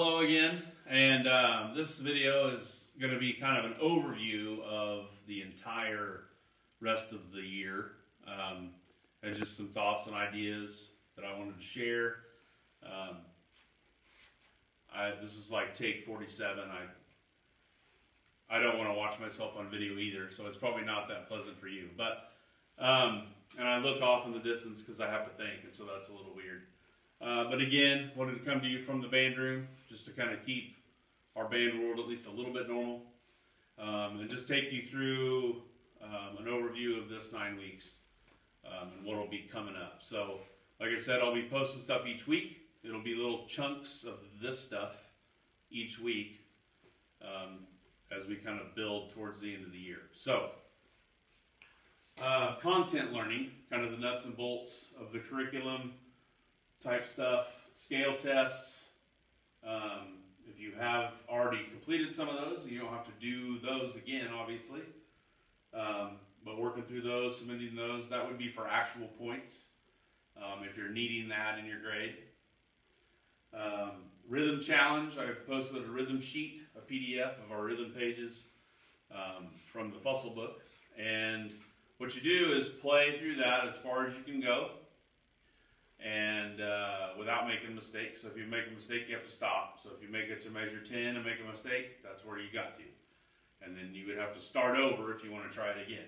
Hello again, and this video is going to be kind of an overview of the entire rest of the year, and just some thoughts and ideas that I wanted to share. This is like take 47. I don't want to watch myself on video either, so it's probably not that pleasant for you. But and I look off in the distance because I have to think, and so that's a little weird. But again, wanted to come to you from the band room just to kind of keep our band world at least a little bit normal, and just take you through an overview of this 9 weeks and what will be coming up. So, like I said, I'll be posting stuff each week. It'll be little chunks of this stuff each week as we kind of build towards the end of the year. So, content learning, kind of the nuts and bolts of the curriculum type stuff, scale tests. If you have already completed some of those, you don't have to do those again, obviously. But working through those, submitting those, that would be for actual points if you're needing that in your grade. Rhythm challenge, I posted a rhythm sheet, a PDF of our rhythm pages from the Fussell book. And what you do is play through that as far as you can go, and without making mistakes. So if you make a mistake, you have to stop. So if you make it to measure 10 and make a mistake, that's where you got to. And then you would have to start over if you want to try it again.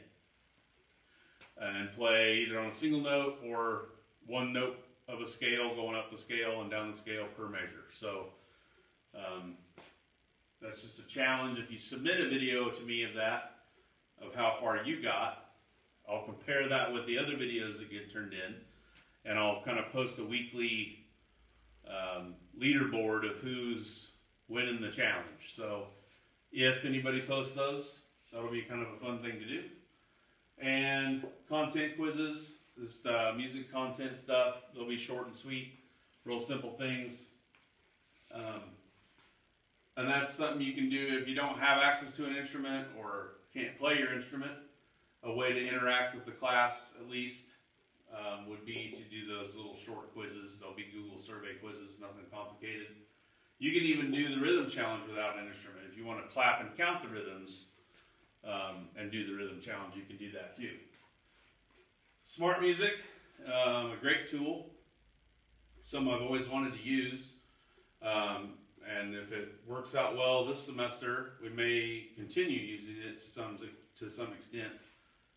And play either on a single note or one note of a scale going up the scale and down the scale per measure. So that's just a challenge. If you submit a video to me of that, of how far you got, I'll compare that with the other videos that get turned in. And I'll kind of post a weekly leaderboard of who's winning the challenge. So if anybody posts those, that'll be kind of a fun thing to do. And content quizzes, just music content stuff. They'll be short and sweet, real simple things. And that's something you can do if you don't have access to an instrument or can't play your instrument. A way to interact with the class, at least, would be to do those little short quizzes. They'll be Google survey quizzes, nothing complicated. You can even do the rhythm challenge without an instrument. If you want to clap and count the rhythms and do the rhythm challenge, you can do that too. Smart Music, a great tool. Something I've always wanted to use. And if it works out well this semester, we may continue using it to some extent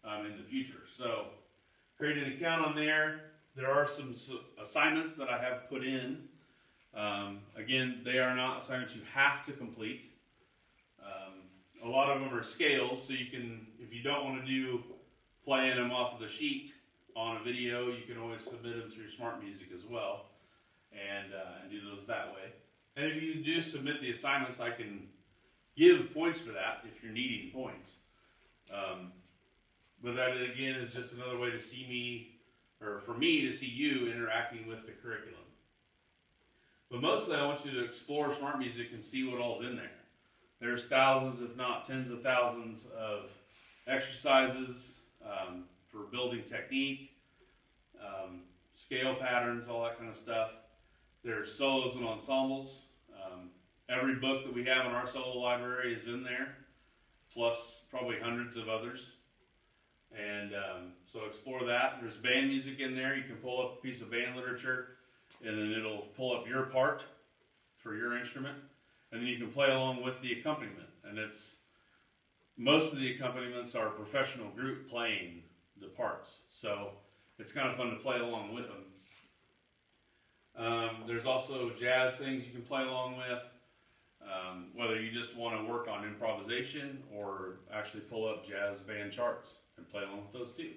in the future. So, create an account on there. There are some assignments that I have put in. Again, they are not assignments you have to complete. A lot of them are scales, so you can, if you don't want to do playing them off of the sheet on a video, you can always submit them through Smart Music as well, and do those that way. And if you do submit the assignments, I can give points for that if you're needing points. But that, again, is just another way to see me, or for me to see you interacting with the curriculum. But mostly I want you to explore Smart Music and see what all's in there. There's thousands, if not tens of thousands, of exercises for building technique, scale patterns, all that kind of stuff. There's solos and ensembles. Every book that we have in our solo library is in there, plus probably hundreds of others. And so explore that. There's band music in there. You can pull up a piece of band literature, and then it'll pull up your part for your instrument. And then you can play along with the accompaniment. And most of the accompaniments are a professional group playing the parts. So it's kind of fun to play along with them. There's also jazz things you can play along with, whether you just want to work on improvisation or actually pull up jazz band charts and play along with those too.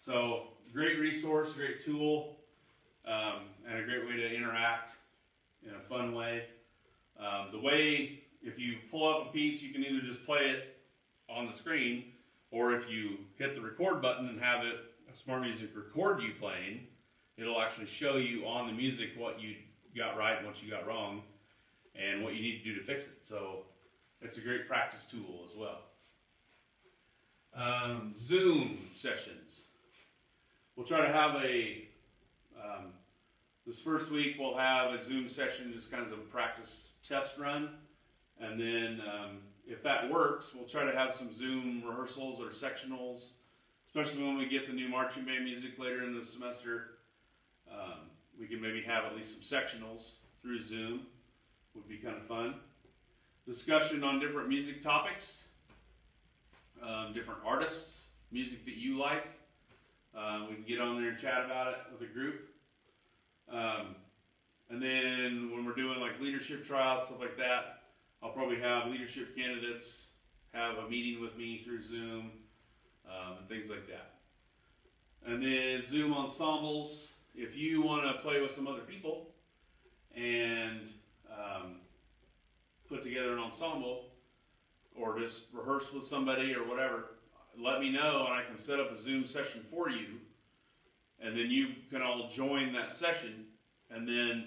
So great resource, great tool, and a great way to interact in a fun way. If you pull up a piece, you can either just play it on the screen, or if you hit the record button and have Smart Music record you playing, it'll actually show you on the music what you got right and what you got wrong, and what you need to do to fix it. So it's a great practice tool as well. Zoom sessions. We'll try to have This first week we'll have a Zoom session, just kind of a practice test run. And then if that works, we'll try to have some Zoom rehearsals or sectionals, especially when we get the new marching band music later in the semester. We can maybe have at least some sectionals through Zoom. Would be kind of fun. Discussion on different music topics, different artists, music that you like. We can get on there and chat about it with a group. And then when we're doing like leadership trials, stuff like that, I'll probably have leadership candidates have a meeting with me through Zoom, and things like that. And then Zoom ensembles, if you want to play with some other people and put together an ensemble or just rehearse with somebody or whatever, let me know and I can set up a Zoom session for you, and then you can all join that session. And then,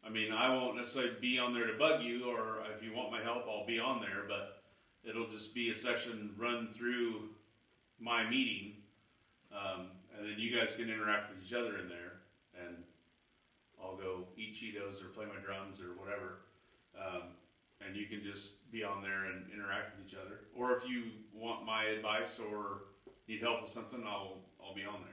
I mean, I won't necessarily be on there to bug you, or if you want my help, I'll be on there, but it'll just be a session run through my meeting, and then you guys can interact with each other in there, and I'll go eat Cheetos or play my drums or whatever, and you can just be on there and interact with each other. Or if you want my advice or need help with something, I'll be on there.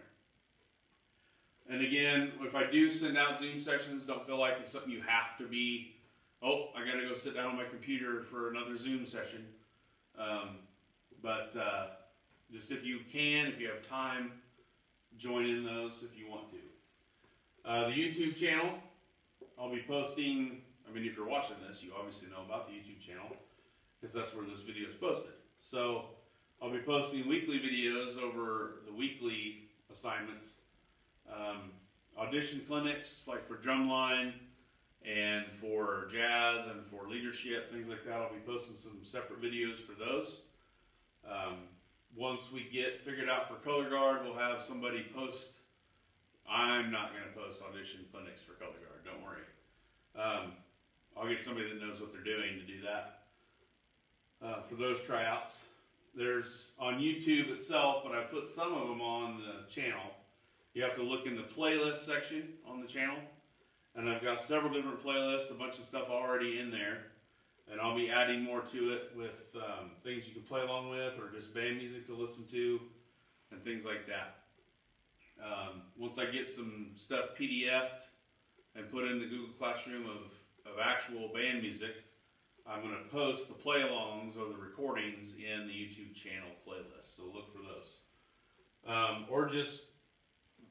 And again, if I do send out Zoom sessions, don't feel like it's something you have to be, oh, I gotta go sit down on my computer for another Zoom session. But just if you can, if you have time, join in those if you want to. The YouTube channel, I'll be posting, I mean, if you're watching this, you obviously know about the YouTube channel, because that's where this video is posted. So I'll be posting weekly videos over the weekly assignments. Audition clinics, like for drumline and for jazz and for leadership, things like that. I'll be posting some separate videos for those. Once we get figured out for color guard, we'll have somebody post. I'm not going to post audition clinics for color guard, don't worry. I'll get somebody that knows what they're doing to do that. For those tryouts, there's on YouTube itself, but I put some of them on the channel. You have to look in the playlist section on the channel, and I've got several different playlists, a bunch of stuff already in there, and I'll be adding more to it with things you can play along with, or just band music to listen to, and things like that. Once I get some stuff PDF'd and put in the Google Classroom of actual band music, I'm going to post the play-alongs or the recordings in the YouTube channel playlist, so look for those. Or just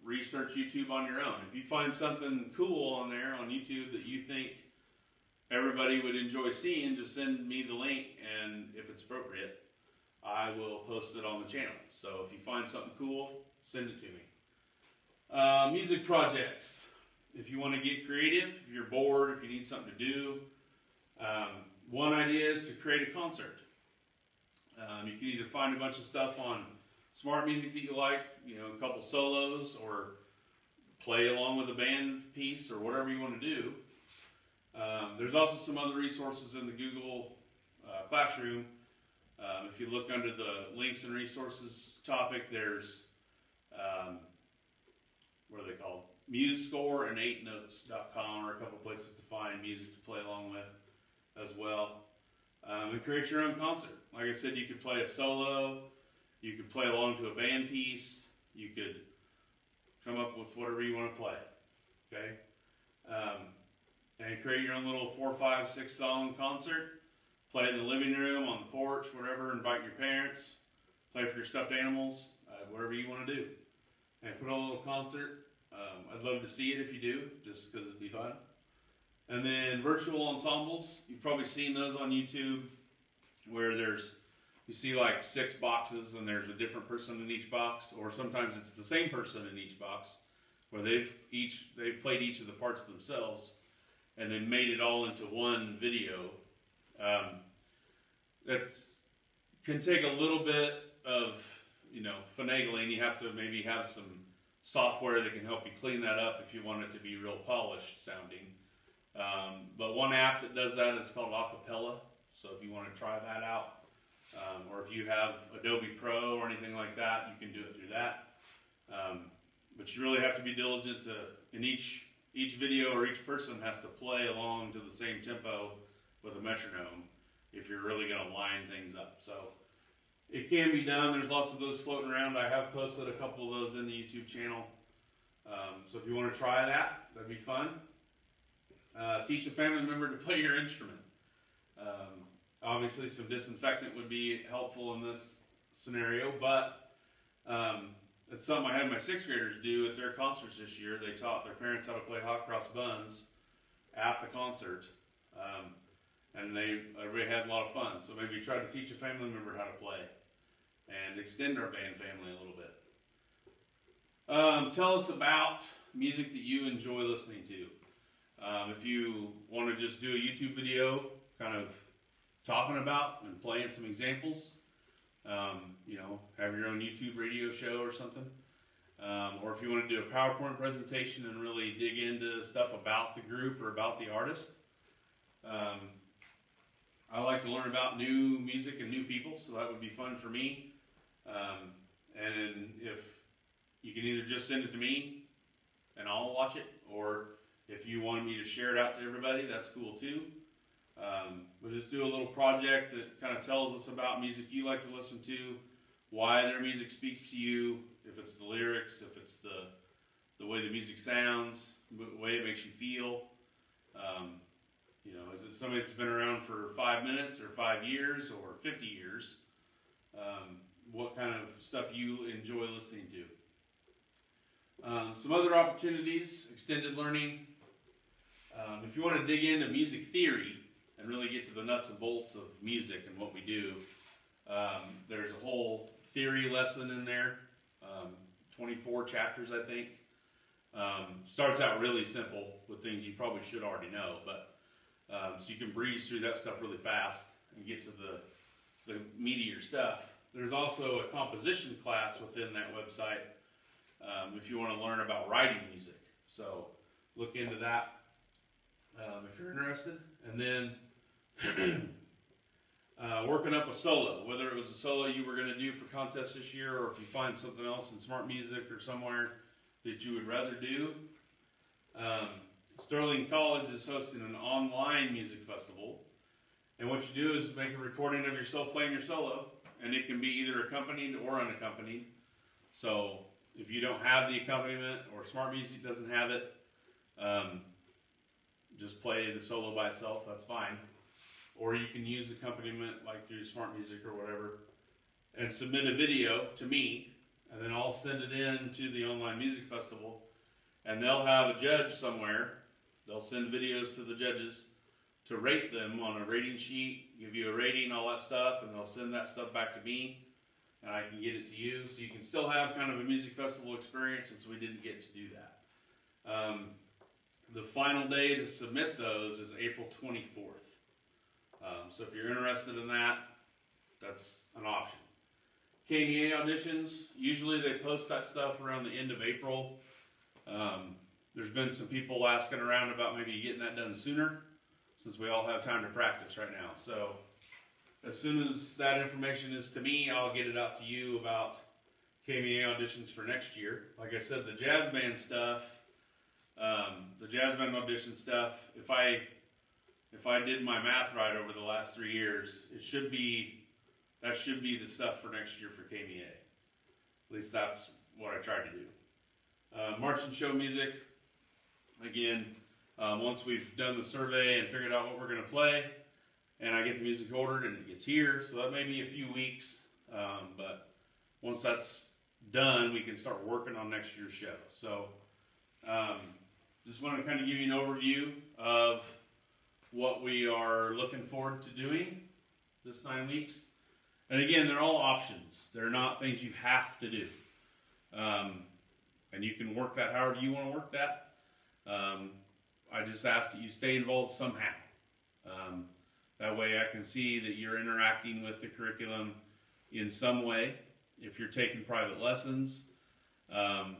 research YouTube on your own. If you find something cool on there on YouTube that you think everybody would enjoy seeing, just send me the link, and if it's appropriate, I will post it on the channel. So if you find something cool, send it to me. Music projects. If you want to get creative, if you're bored, if you need something to do, one idea is to create a concert. You can either find a bunch of stuff on smart music that you like, you know, a couple solos, or play along with a band piece, or whatever you want to do. There's also some other resources in the Google Classroom. If you look under the links and resources topic, there's, what are they called? MuseScore and 8notes.com are a couple places to find music to play along with as well. And create your own concert. Like I said, you could play a solo, you could play along to a band piece, you could come up with whatever you want to play, okay? And create your own little 4, 5, 6 song concert. Play in the living room, on the porch, whatever. Invite your parents. Play for your stuffed animals, whatever you want to do. And put on a little concert. I'd love to see it if you do, just because it'd be fun. And then virtual ensembles. You've probably seen those on YouTube, where you see like 6 boxes and there's a different person in each box, or sometimes it's the same person in each box, where they've played each of the parts themselves and then made it all into one video. That can take a little bit of, finagling. You have to maybe have some software that can help you clean that up if you want it to be real polished sounding. But one app that does that is called Acapella. So if you want to try that out, or if you have Adobe Pro or anything like that, you can do it through that. But you really have to be diligent in each each video or each person has to play along to the same tempo with a metronome if you're really going to line things up. So it can be done. There's lots of those floating around. I have posted a couple of those in the YouTube channel. So if you want to try that, that'd be fun. Teach a family member to play your instrument. Obviously some disinfectant would be helpful in this scenario, but it's something I had my 6th graders do at their concerts this year. They taught their parents how to play hot cross buns at the concert, and everybody had a lot of fun. So maybe try to teach a family member how to play and extend our band family a little bit. Tell us about music that you enjoy listening to. If you want to just do a YouTube video kind of talking about and playing some examples, you know, have your own YouTube radio show or something. Or if you want to do a PowerPoint presentation and really dig into stuff about the group or about the artist. I like to learn about new music and new people, so that would be fun for me. And if you can either just send it to me and I'll watch it, or if you wanted me to share it out to everybody, that's cool too. We'll just do a little project that kind of tells us about music you like to listen to, why their music speaks to you, if it's the lyrics, if it's the way the music sounds, the way it makes you feel. You know, is it somebody that's been around for 5 minutes or 5 years or 50 years? What kind of stuff you enjoy listening to. Some other opportunities, extended learning. If you want to dig into music theory and really get to the nuts and bolts of music and what we do, there's a whole theory lesson in there, 24 chapters I think. Starts out really simple with things you probably should already know, but so you can breeze through that stuff really fast and get to the meatier stuff. There's also a composition class within that website if you want to learn about writing music. So look into that if you're interested. And then working up a solo, whether it was a solo you were going to do for contests this year, or if you find something else in Smart Music or somewhere that you would rather do. Sterling College is hosting an online music festival. And what you do is make a recording of yourself playing your solo, and it can be either accompanied or unaccompanied. So if you don't have the accompaniment or Smart Music doesn't have it, just play the solo by itself, that's fine. Or you can use accompaniment like through Smart Music or whatever, and submit a video to me, and then I'll send it in to the online music festival, and they'll have a judge somewhere. They'll send videos to the judges to rate them on a rating sheet, give you a rating, all that stuff, and they'll send that stuff back to me, and I can get it to you, so you can still have kind of a music festival experience since we didn't get to do that. The final day to submit those is April 24th. So if you're interested in that, that's an option. KMEA auditions, usually they post that stuff around the end of April. There's been some people asking around about maybe getting that done sooner, since we all have time to practice right now. So as soon as that information is to me, I'll get it out to you about KMEA auditions for next year. Like I said, the jazz band stuff, the jazz band audition stuff, if I did my math right over the last 3 years, that should be the stuff for next year for KMEA. At least that's what I tried to do. March and show music, again, once we've done the survey and figured out what we're going to play, and I get the music ordered and it gets here, so that may be a few weeks, but once that's done, we can start working on next year's show. So just want to kind of give you an overview of what we are looking forward to doing this 9 weeks. And again, they're all options. They're not things you have to do. And you can work that however you want to work that. I just ask that you stay involved somehow. That way I can see that you're interacting with the curriculum in some way. If you're taking private lessons,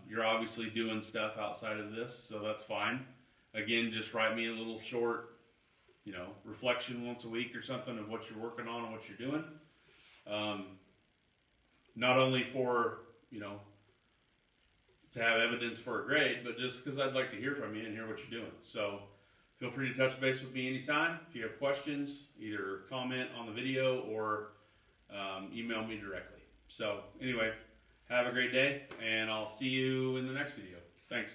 you're obviously doing stuff outside of this, so that's fine. Again, just write me a little short, reflection once a week or something of what you're working on and what you're doing. Not only for, to have evidence for a grade, but just because I'd like to hear from you and hear what you're doing. So feel free to touch base with me anytime. If you have questions, either comment on the video or email me directly. So anyway, have a great day, and I'll see you in the next video. Thanks.